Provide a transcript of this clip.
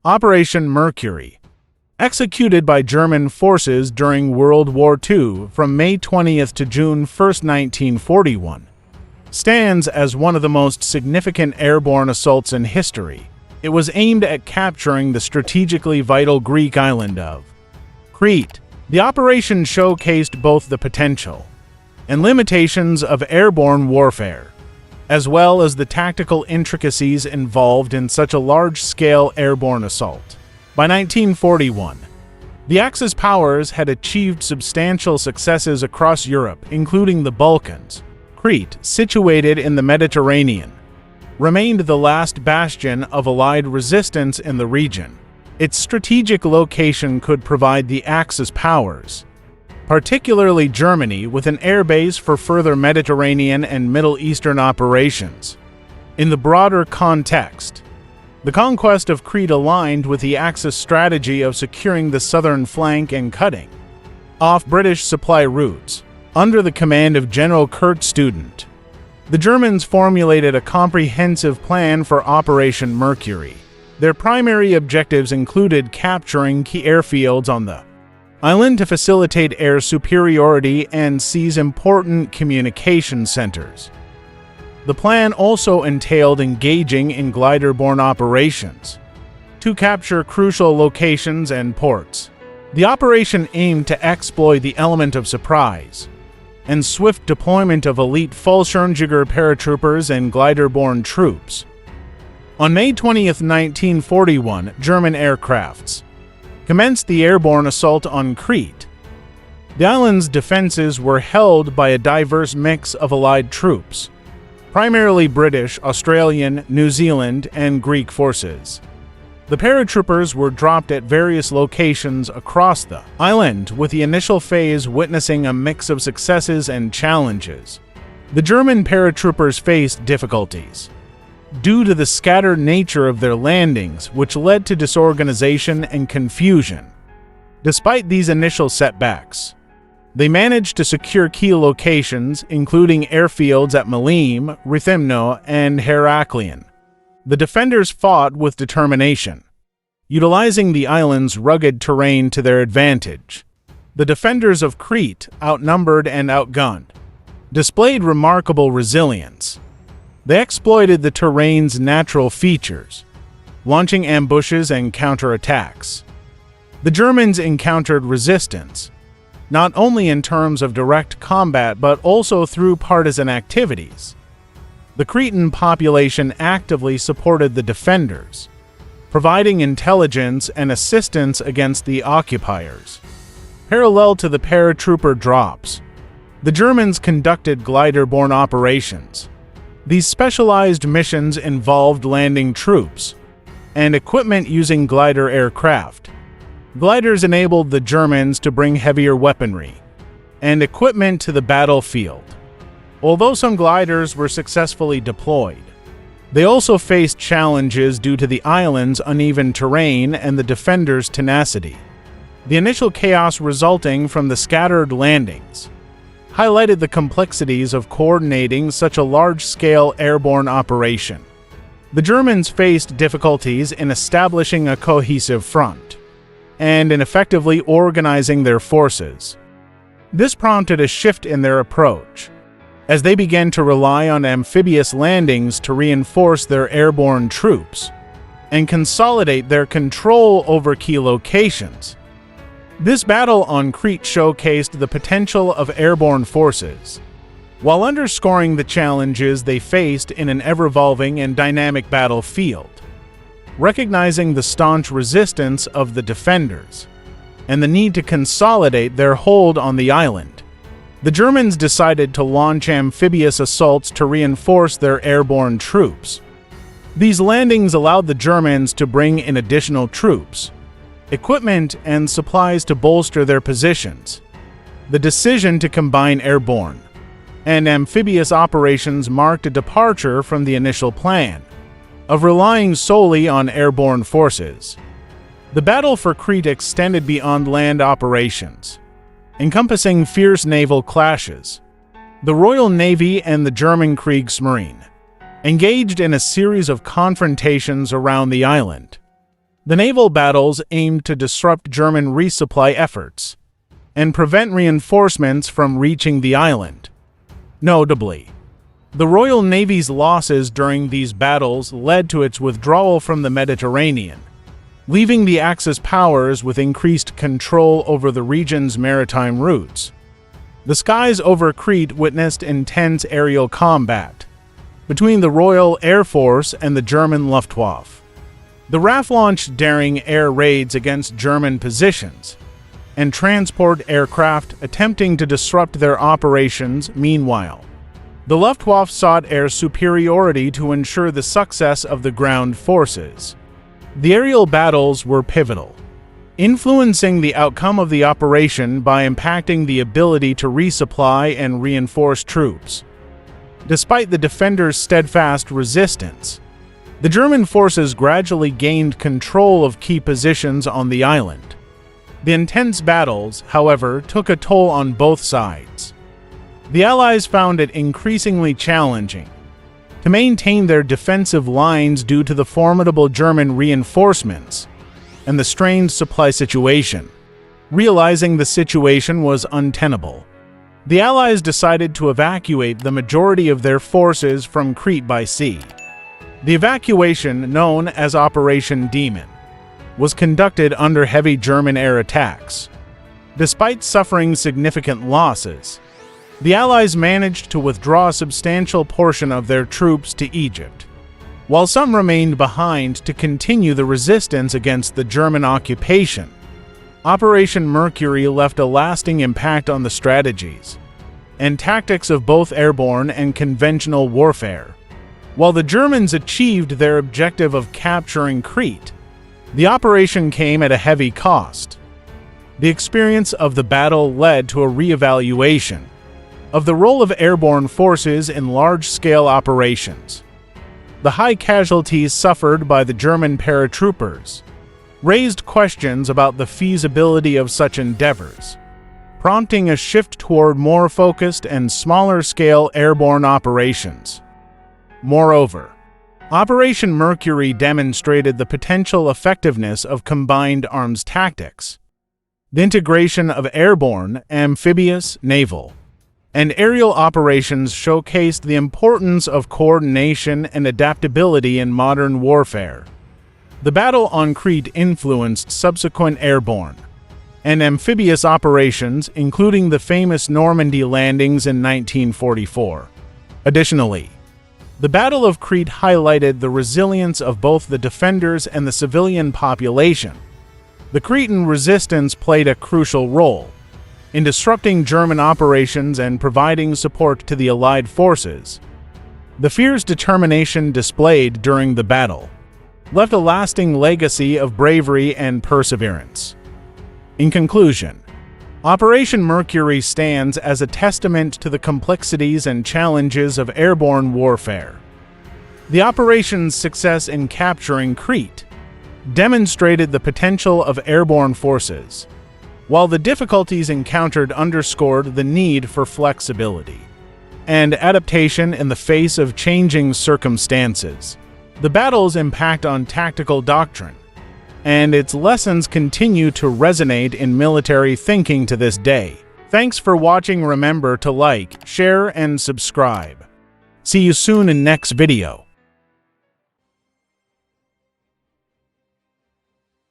Operation Mercury, executed by German forces during World War II from May 20th to June 1st, 1941, stands as one of the most significant airborne assaults in history. It was aimed at capturing the strategically vital Greek island of Crete. The operation showcased both the potential and limitations of airborne warfare, as well as the tactical intricacies involved in such a large-scale airborne assault. By 1941, the Axis powers had achieved substantial successes across Europe, including the Balkans. Crete, situated in the Mediterranean, remained the last bastion of Allied resistance in the region. Its strategic location could provide the Axis powers, particularly Germany, with an airbase for further Mediterranean and Middle Eastern operations. In the broader context, the conquest of Crete aligned with the Axis strategy of securing the southern flank and cutting off British supply routes. Under the command of General Kurt Student, the Germans formulated a comprehensive plan for Operation Mercury. Their primary objectives included capturing key airfields on the island to facilitate air superiority and seize important communication centers. The plan also entailed engaging in glider-borne operations to capture crucial locations and ports. The operation aimed to exploit the element of surprise and swift deployment of elite Fallschirmjäger paratroopers and glider-borne troops. On May 20, 1941, German aircrafts commenced the airborne assault on Crete. The island's defenses were held by a diverse mix of Allied troops, primarily British, Australian, New Zealand, and Greek forces. The paratroopers were dropped at various locations across the island, with the initial phase witnessing a mix of successes and challenges. The German paratroopers faced difficulties due to the scattered nature of their landings, which led to disorganization and confusion. Despite these initial setbacks, they managed to secure key locations, including airfields at Malim, Rethymno, and Heraklion. The defenders fought with determination, utilizing the island's rugged terrain to their advantage. The defenders of Crete, outnumbered and outgunned, displayed remarkable resilience. They exploited the terrain's natural features, launching ambushes and counterattacks. The Germans encountered resistance, not only in terms of direct combat but also through partisan activities. The Cretan population actively supported the defenders, providing intelligence and assistance against the occupiers. Parallel to the paratrooper drops, the Germans conducted glider-borne operations. These specialized missions involved landing troops and equipment using glider aircraft. Gliders enabled the Germans to bring heavier weaponry and equipment to the battlefield. Although some gliders were successfully deployed, they also faced challenges due to the island's uneven terrain and the defenders' tenacity. The initial chaos resulting from the scattered landings highlighted the complexities of coordinating such a large-scale airborne operation. The Germans faced difficulties in establishing a cohesive front and in effectively organizing their forces. This prompted a shift in their approach, as they began to rely on amphibious landings to reinforce their airborne troops and consolidate their control over key locations. This battle on Crete showcased the potential of airborne forces, while underscoring the challenges they faced in an ever-evolving and dynamic battlefield. Recognizing the staunch resistance of the defenders and the need to consolidate their hold on the island, the Germans decided to launch amphibious assaults to reinforce their airborne troops. These landings allowed the Germans to bring in additional troops, equipment, and supplies to bolster their positions. The decision to combine airborne and amphibious operations marked a departure from the initial plan of relying solely on airborne forces. The battle for Crete extended beyond land operations, encompassing fierce naval clashes. The Royal Navy and the German Kriegsmarine engaged in a series of confrontations around the island. The naval battles aimed to disrupt German resupply efforts and prevent reinforcements from reaching the island. Notably, the Royal Navy's losses during these battles led to its withdrawal from the Mediterranean, leaving the Axis powers with increased control over the region's maritime routes. The skies over Crete witnessed intense aerial combat between the Royal Air Force and the German Luftwaffe. The RAF launched daring air raids against German positions and transport aircraft attempting to disrupt their operations. Meanwhile, the Luftwaffe sought air superiority to ensure the success of the ground forces. The aerial battles were pivotal, influencing the outcome of the operation by impacting the ability to resupply and reinforce troops. Despite the defenders' steadfast resistance, the German forces gradually gained control of key positions on the island. The intense battles, however, took a toll on both sides. The Allies found it increasingly challenging to maintain their defensive lines due to the formidable German reinforcements and the strained supply situation. Realizing the situation was untenable, the Allies decided to evacuate the majority of their forces from Crete by sea. The evacuation, known as Operation Demon, was conducted under heavy German air attacks. Despite suffering significant losses, the Allies managed to withdraw a substantial portion of their troops to Egypt, while some remained behind to continue the resistance against the German occupation. Operation Mercury left a lasting impact on the strategies and tactics of both airborne and conventional warfare. While the Germans achieved their objective of capturing Crete, the operation came at a heavy cost. The experience of the battle led to a reevaluation of the role of airborne forces in large-scale operations. The high casualties suffered by the German paratroopers raised questions about the feasibility of such endeavors, prompting a shift toward more focused and smaller-scale airborne operations. Moreover, Operation Mercury demonstrated the potential effectiveness of combined arms tactics. The integration of airborne, amphibious, naval, and aerial operations showcased the importance of coordination and adaptability in modern warfare. The battle on Crete influenced subsequent airborne and amphibious operations, including the famous Normandy landings in 1944. Additionally, the Battle of Crete highlighted the resilience of both the defenders and the civilian population. The Cretan resistance played a crucial role in disrupting German operations and providing support to the Allied forces. The fierce determination displayed during the battle left a lasting legacy of bravery and perseverance. In conclusion, Operation Mercury stands as a testament to the complexities and challenges of airborne warfare. The operation's success in capturing Crete demonstrated the potential of airborne forces, while the difficulties encountered underscored the need for flexibility and adaptation in the face of changing circumstances. The battle's impact on tactical doctrine and its lessons continue to resonate in military thinking to this day. Thanks for watching. Remember to like, share, and subscribe. See you soon in next video.